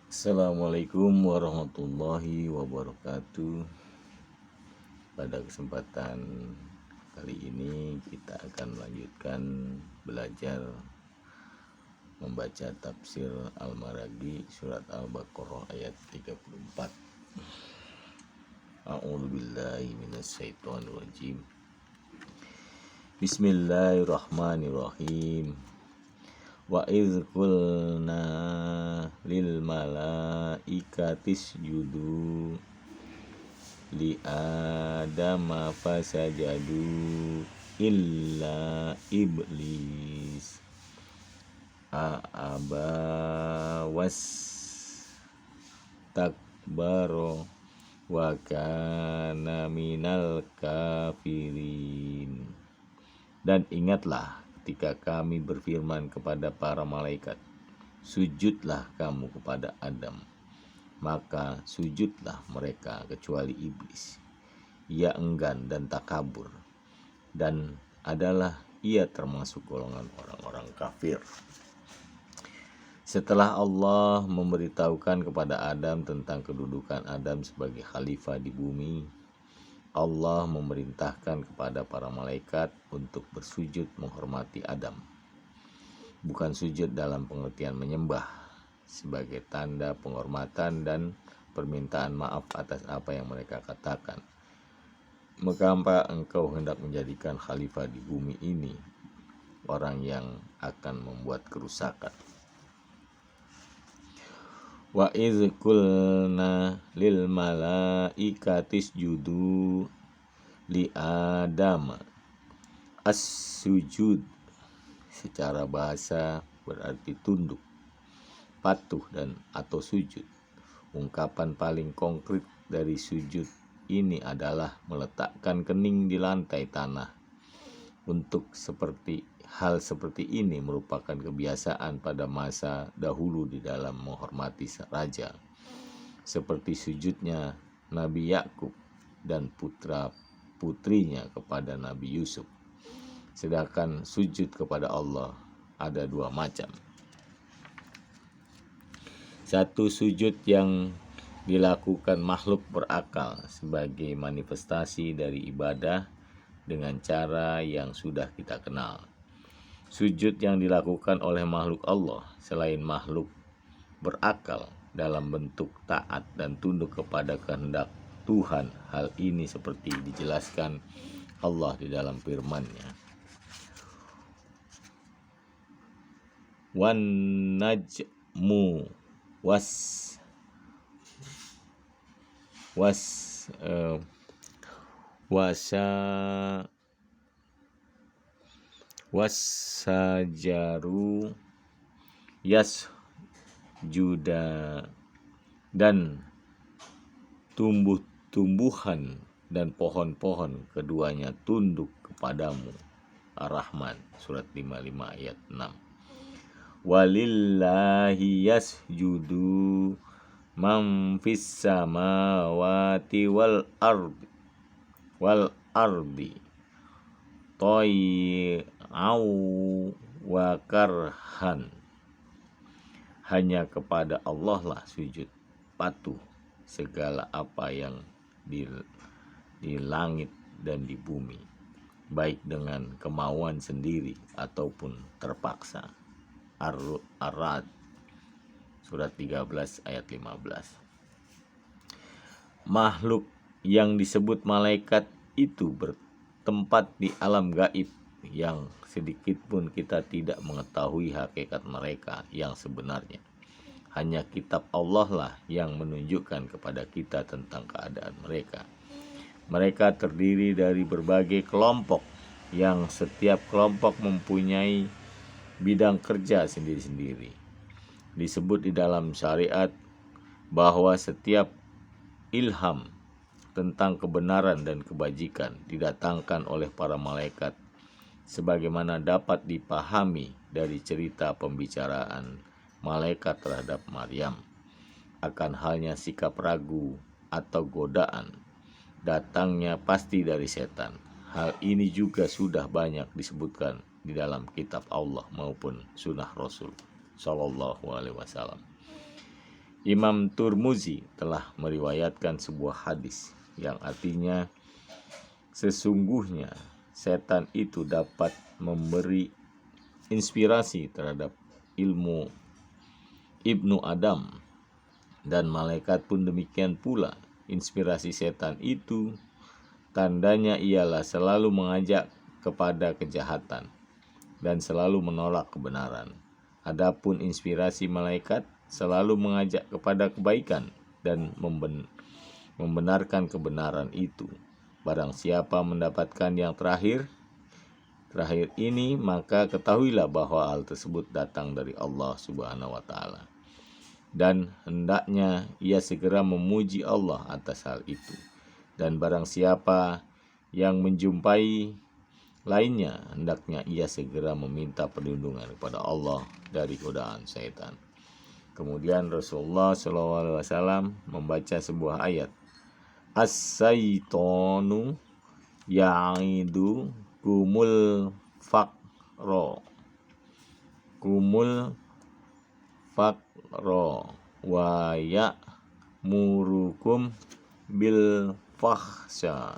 Assalamualaikum warahmatullahi wabarakatuh. Pada kesempatan kali ini kita akan melanjutkan belajar membaca tafsir Al-Maraghi surat Al-Baqarah ayat 34. A'udzubillahi minasyaitonirrajim. Bismillahirrahmanirrahim. Wa idz qulna lil malaikati isjudu li adama fasajadu illa iblis aba was takbaro wa kana minal kafirin. Dan ingatlah ketika kami berfirman kepada para malaikat, sujudlah kamu kepada Adam. Maka sujudlah mereka kecuali iblis. Ia enggan dan takabur, dan adalah ia termasuk golongan orang-orang kafir. Setelah Allah memberitahukan kepada Adam tentang kedudukan Adam sebagai khalifah di bumi, Allah memerintahkan kepada para malaikat untuk bersujud menghormati Adam. Bukan sujud dalam pengertian menyembah, sebagai tanda penghormatan dan permintaan maaf atas apa yang mereka katakan. Mengapa engkau hendak menjadikan khalifah di bumi ini orang yang akan membuat kerusakan? Wa idz qulna lil malaikati isjudu li Adam. As-sujud secara bahasa berarti tunduk, patuh dan atau sujud. Ungkapan paling konkret dari sujud ini adalah meletakkan kening di lantai tanah. Untuk hal seperti ini merupakan kebiasaan pada masa dahulu di dalam menghormati raja, seperti sujudnya Nabi Yakub dan putra-putrinya kepada Nabi Yusuf. Sedangkan sujud kepada Allah ada dua macam. Satu, sujud yang dilakukan makhluk berakal sebagai manifestasi dari ibadah dengan cara yang sudah kita kenal. Sujud yang dilakukan oleh makhluk Allah selain makhluk berakal dalam bentuk taat dan tunduk kepada kehendak Tuhan. Hal ini seperti dijelaskan Allah di dalam firman-Nya. Wan najmu wasajaru yasjuda, dan tumbuh-tumbuhan dan pohon-pohon keduanya tunduk kepadamu. Ar-Rahman surat 55 ayat 6. Walillahi yasjudu man fis samawati wal ardi toy'au wa karhan. Hanya kepada Allah lah sujud patuh segala apa yang di langit dan di bumi, baik dengan kemauan sendiri ataupun terpaksa. Ar-Ra'd surat 13 ayat 15. Makhluk yang disebut malaikat itu bertempat di alam gaib yang sedikit pun kita tidak mengetahui hakikat mereka yang sebenarnya. Hanya kitab Allah lah yang menunjukkan kepada kita tentang keadaan mereka. Mereka terdiri dari berbagai kelompok yang setiap kelompok mempunyai bidang kerja sendiri-sendiri. Disebut di dalam syariat bahwa setiap ilham tentang kebenaran dan kebajikan didatangkan oleh para malaikat, sebagaimana dapat dipahami dari cerita pembicaraan malaikat terhadap Maryam. Akan halnya sikap ragu atau godaan datangnya pasti dari setan. Hal ini juga sudah banyak disebutkan di dalam kitab Allah maupun sunnah Rasul Sallallahu Alaihi Wasallam. Imam Turmuzi telah meriwayatkan sebuah hadis yang artinya sesungguhnya setan itu dapat memberi inspirasi terhadap ilmu Ibnu Adam, dan malaikat pun demikian pula. Inspirasi setan itu tandanya ialah selalu mengajak kepada kejahatan dan selalu menolak kebenaran. Adapun inspirasi malaikat selalu mengajak kepada kebaikan dan membenarkan kebenaran itu. Barang siapa mendapatkan yang terakhir ini, maka ketahuilah bahwa hal tersebut datang dari Allah Subhanahu wa taala. Dan hendaknya ia segera memuji Allah atas hal itu. Dan barang siapa yang menjumpai lainnya, hendaknya ia segera meminta perlindungan kepada Allah dari godaan syaitan. Kemudian Rasulullah SAW membaca sebuah ayat, As-syaitonu ya'idu kumul fakro wa ya'murukum bil fahsya.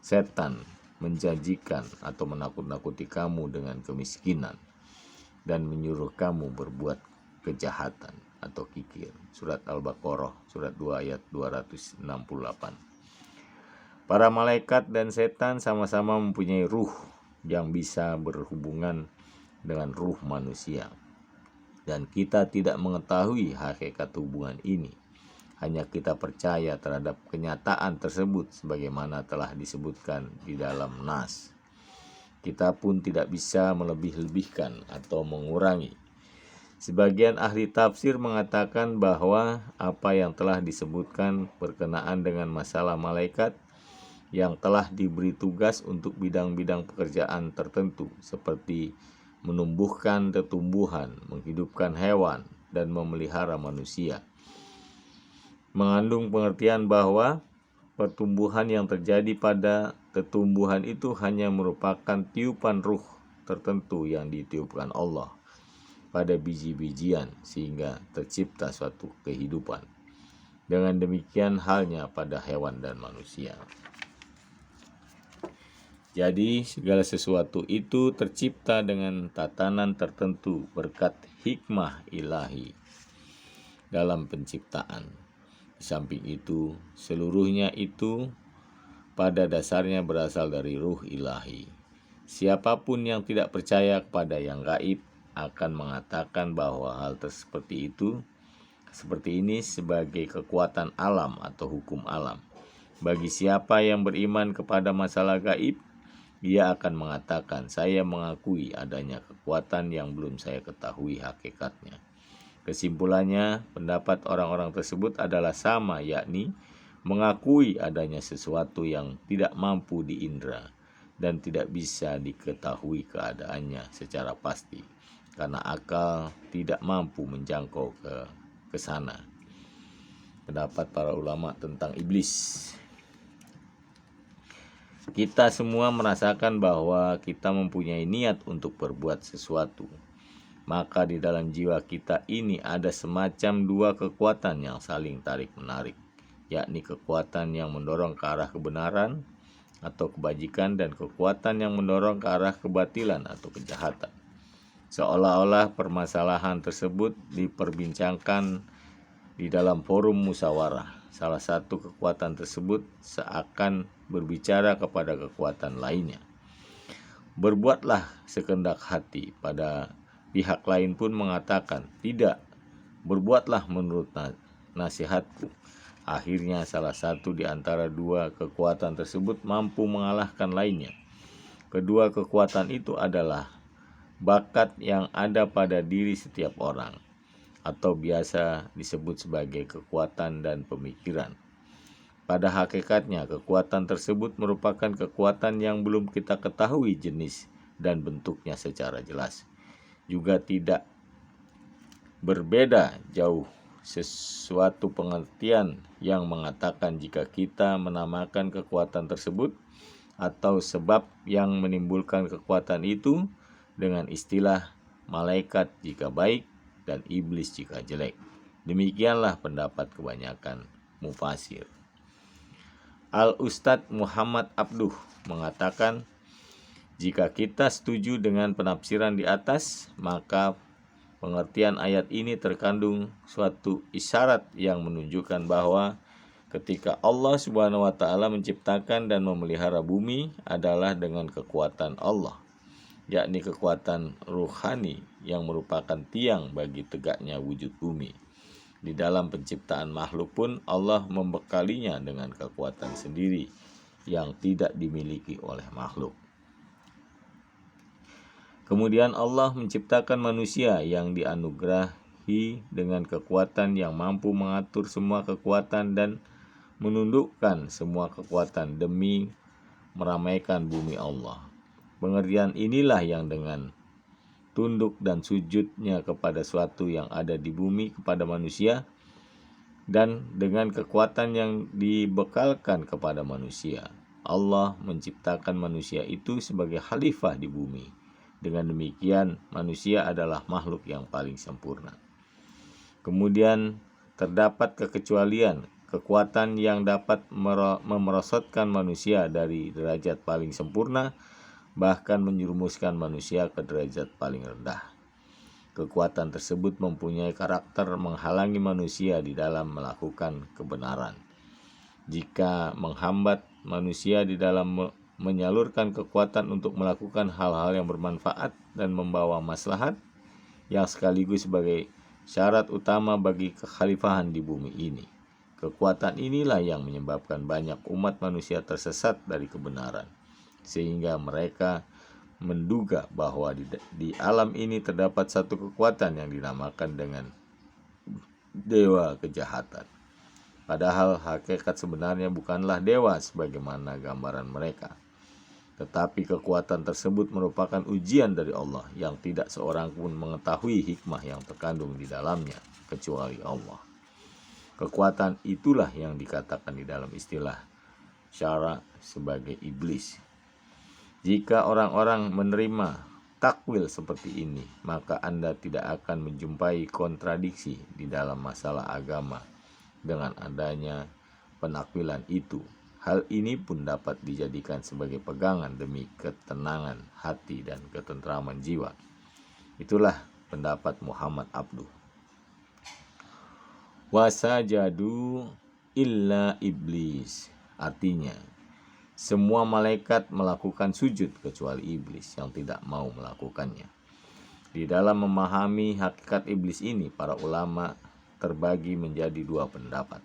Setan menjanjikan atau menakut-nakuti kamu dengan kemiskinan dan menyuruh kamu berbuat kejahatan atau kikir. Surat Al-Baqarah surat 2 ayat 268. Para malaikat dan setan sama-sama mempunyai ruh yang bisa berhubungan dengan ruh manusia. Dan kita tidak mengetahui hakikat hubungan ini. Hanya kita percaya terhadap kenyataan tersebut sebagaimana telah disebutkan di dalam Nas. Kita pun tidak bisa melebih-lebihkan atau mengurangi. Sebagian ahli tafsir mengatakan bahwa apa yang telah disebutkan berkenaan dengan masalah malaikat yang telah diberi tugas untuk bidang-bidang pekerjaan tertentu seperti menumbuhkan tumbuhan, menghidupkan hewan, dan memelihara manusia, mengandung pengertian bahwa pertumbuhan yang terjadi pada tumbuhan itu hanya merupakan tiupan ruh tertentu yang ditiupkan Allah pada biji-bijian sehingga tercipta suatu kehidupan. Dengan demikian halnya pada hewan dan manusia. Jadi segala sesuatu itu tercipta dengan tatanan tertentu berkat hikmah ilahi dalam penciptaan. Di samping itu, seluruhnya itu pada dasarnya berasal dari ruh ilahi. Siapapun yang tidak percaya kepada yang gaib akan mengatakan bahwa hal seperti ini sebagai kekuatan alam atau hukum alam. Bagi siapa yang beriman kepada masalah gaib, dia akan mengatakan, saya mengakui adanya kekuatan yang belum saya ketahui hakikatnya. Kesimpulannya, pendapat orang-orang tersebut adalah sama, yakni mengakui adanya sesuatu yang tidak mampu diindra dan tidak bisa diketahui keadaannya secara pasti, karena akal tidak mampu menjangkau ke sana. Pendapat para ulama tentang iblis. Kita semua merasakan bahwa kita mempunyai niat untuk berbuat sesuatu. Maka di dalam jiwa kita ini ada semacam dua kekuatan yang saling tarik-menarik, yakni kekuatan yang mendorong ke arah kebenaran atau kebajikan dan kekuatan yang mendorong ke arah kebatilan atau kejahatan. Seolah-olah permasalahan tersebut diperbincangkan di dalam forum musyawarah. Salah satu kekuatan tersebut seakan berbicara kepada kekuatan lainnya. Berbuatlah sekehendak hati. Pada pihak lain pun mengatakan, tidak, berbuatlah menurut nasihatku. Akhirnya salah satu di antara dua kekuatan tersebut mampu mengalahkan lainnya. Kedua kekuatan itu adalah bakat yang ada pada diri setiap orang, atau biasa disebut sebagai kekuatan dan pemikiran. Pada hakikatnya, kekuatan tersebut merupakan kekuatan yang belum kita ketahui jenis dan bentuknya secara jelas. Juga tidak berbeda jauh sesuatu pengertian yang mengatakan jika kita menamakan kekuatan tersebut atau sebab yang menimbulkan kekuatan itu dengan istilah malaikat jika baik dan iblis jika jelek. Demikianlah pendapat kebanyakan mufasir. Al-Ustadz Muhammad Abduh mengatakan, jika kita setuju dengan penafsiran di atas, maka pengertian ayat ini terkandung suatu isyarat yang menunjukkan bahwa ketika Allah Subhanahu wa taala menciptakan dan memelihara bumi adalah dengan kekuatan Allah, yakni kekuatan ruhani yang merupakan tiang bagi tegaknya wujud bumi. Di dalam penciptaan makhluk pun Allah membekalinya dengan kekuatan sendiri yang tidak dimiliki oleh makhluk. Kemudian Allah menciptakan manusia yang dianugerahi dengan kekuatan yang mampu mengatur semua kekuatan dan menundukkan semua kekuatan demi meramaikan bumi Allah. Pengertian inilah yang dengan tunduk dan sujudnya kepada suatu yang ada di bumi kepada manusia, dan dengan kekuatan yang dibekalkan kepada manusia, Allah menciptakan manusia itu sebagai khalifah di bumi. Dengan demikian, manusia adalah makhluk yang paling sempurna. Kemudian terdapat kekecualian, kekuatan yang dapat memerosotkan manusia dari derajat paling sempurna, bahkan menjerumuskan manusia ke derajat paling rendah. Kekuatan tersebut mempunyai karakter menghalangi manusia di dalam melakukan kebenaran. Jika menghambat manusia di dalam menyalurkan kekuatan untuk melakukan hal-hal yang bermanfaat dan membawa maslahat, yang sekaligus sebagai syarat utama bagi kekhalifahan di bumi ini. Kekuatan inilah yang menyebabkan banyak umat manusia tersesat dari kebenaran, sehingga mereka menduga bahwa di alam ini terdapat satu kekuatan yang dinamakan dengan dewa kejahatan. Padahal hakikat sebenarnya bukanlah dewa sebagaimana gambaran mereka, tetapi kekuatan tersebut merupakan ujian dari Allah yang tidak seorang pun mengetahui hikmah yang terkandung di dalamnya kecuali Allah. Kekuatan itulah yang dikatakan di dalam istilah syara sebagai iblis. Jika orang-orang menerima takwil seperti ini, maka Anda tidak akan menjumpai kontradiksi di dalam masalah agama dengan adanya penakwilan itu. Hal ini pun dapat dijadikan sebagai pegangan demi ketenangan hati dan ketentraman jiwa. Itulah pendapat Muhammad Abduh. Wasajadu illa iblis, artinya semua malaikat melakukan sujud kecuali iblis yang tidak mau melakukannya. Di dalam memahami hakikat iblis ini, para ulama terbagi menjadi dua pendapat.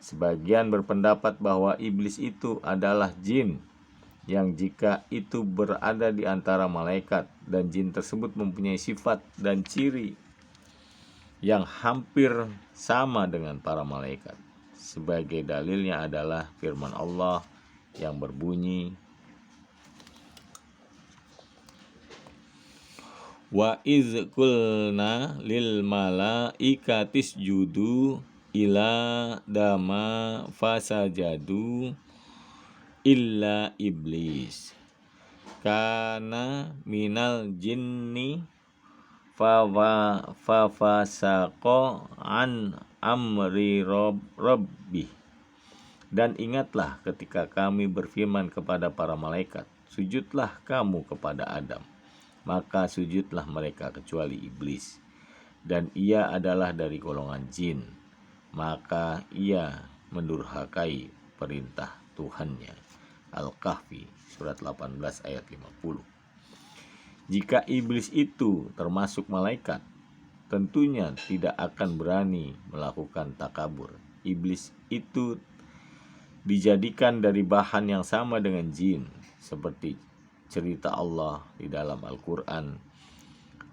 Sebagian berpendapat bahwa iblis itu adalah jin yang jika itu berada di antara malaikat, dan jin tersebut mempunyai sifat dan ciri yang hampir sama dengan para malaikat. Sebagai dalilnya adalah firman Allah yang berbunyi, wa iz qulna lil malaikatis judu ila dama fasajadu illa iblis kana minal jinni fafasaqa an amri rabbih. Dan ingatlah ketika kami berfirman kepada para malaikat, sujudlah kamu kepada Adam. Maka sujudlah mereka kecuali iblis, dan ia adalah dari golongan jin. Maka ia mendurhakai perintah Tuhannya. Al-Kahfi surat 18 ayat 50. Jika iblis itu termasuk malaikat, tentunya tidak akan berani melakukan takabur. Iblis itu dijadikan dari bahan yang sama dengan jin, seperti cerita Allah di dalam Al-Quran,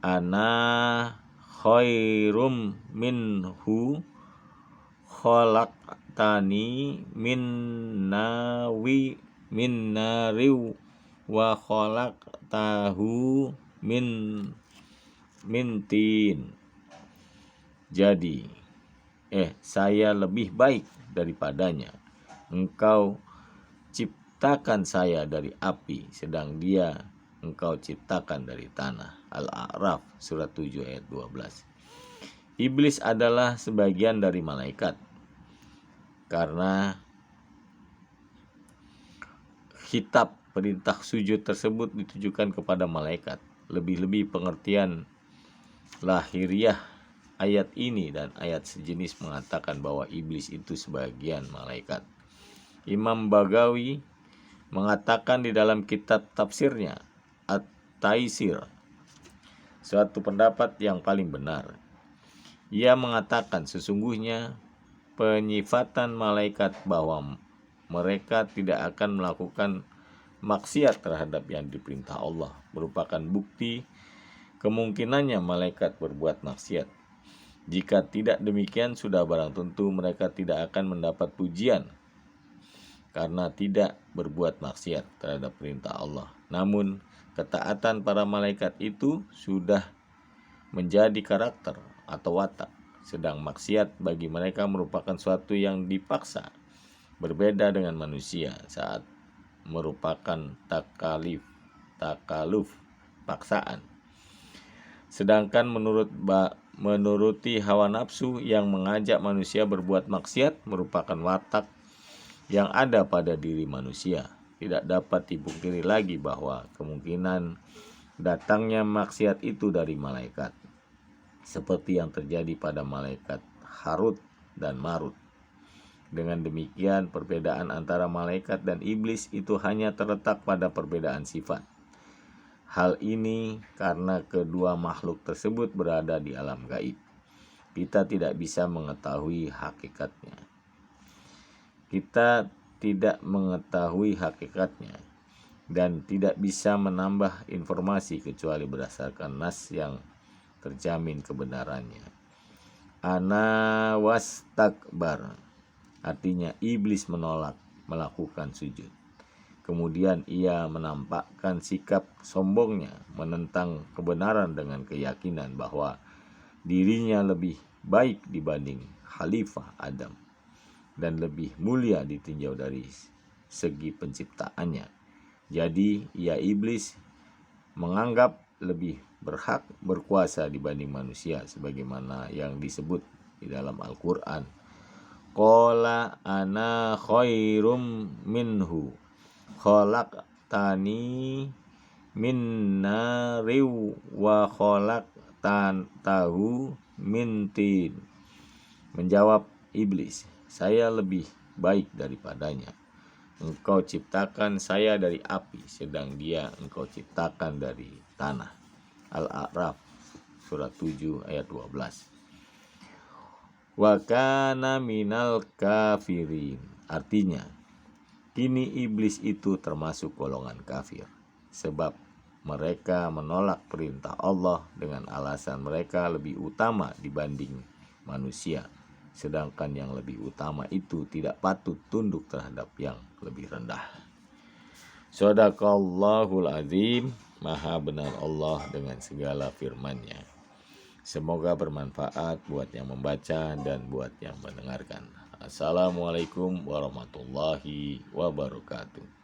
ana khairum minhu khalaqtani min nariw wa khalaqtahu min tin. Jadi saya lebih baik daripadanya. Engkau ciptakan saya dari api, sedang dia engkau ciptakan dari tanah. Al-A'raf surat 7 ayat 12. Iblis adalah sebagian dari malaikat karena khitab perintah sujud tersebut ditujukan kepada malaikat. Lebih-lebih pengertian lahiriah ayat ini dan ayat sejenis mengatakan bahwa iblis itu sebagian malaikat. Imam Bagawi mengatakan di dalam kitab tafsirnya At-Taisir, suatu pendapat yang paling benar. Ia mengatakan sesungguhnya penyifatan malaikat bahwa mereka tidak akan melakukan maksiat terhadap yang diperintah Allah merupakan bukti kemungkinannya malaikat berbuat maksiat. Jika tidak demikian, sudah barang tentu mereka tidak akan mendapat pujian karena tidak berbuat maksiat terhadap perintah Allah. Namun, ketaatan para malaikat itu sudah menjadi karakter atau watak, sedang maksiat bagi mereka merupakan suatu yang dipaksa. Berbeda dengan manusia saat merupakan takaluf, paksaan. Sedangkan menuruti hawa nafsu yang mengajak manusia berbuat maksiat merupakan watak yang ada pada diri manusia. Tidak dapat dipungkiri lagi bahwa kemungkinan datangnya maksiat itu dari malaikat, seperti yang terjadi pada malaikat Harut dan Marut. Dengan demikian, perbedaan antara malaikat dan iblis itu hanya terletak pada perbedaan sifat. Hal ini karena kedua makhluk tersebut berada di alam gaib. Kita tidak bisa mengetahui hakikatnya. Dan tidak bisa menambah informasi kecuali berdasarkan nas yang terjamin kebenarannya. Ana wastakbar, artinya iblis menolak melakukan sujud. Kemudian ia menampakkan sikap sombongnya menentang kebenaran dengan keyakinan bahwa dirinya lebih baik dibanding Khalifah Adam dan lebih mulia ditinjau dari segi penciptaannya. Jadi ia iblis menganggap lebih berhak berkuasa dibanding manusia sebagaimana yang disebut di dalam Al-Qur'an. Qala ana khairum minhu khalaqtani min nariw wa khalaqtahu min tin. Menjawab iblis, saya lebih baik daripadanya. Engkau ciptakan saya dari api, sedang dia engkau ciptakan dari tanah. Al-A'raf surat 7 ayat 12. Wa kana minal kafirin, artinya kini iblis itu termasuk golongan kafir, sebab mereka menolak perintah Allah dengan alasan mereka lebih utama dibanding manusia, sedangkan yang lebih utama itu tidak patut tunduk terhadap yang lebih rendah. Shadaqallahul azim, maha benar Allah dengan segala firman-Nya. Semoga bermanfaat buat yang membaca dan buat yang mendengarkan. Assalamualaikum warahmatullahi wabarakatuh.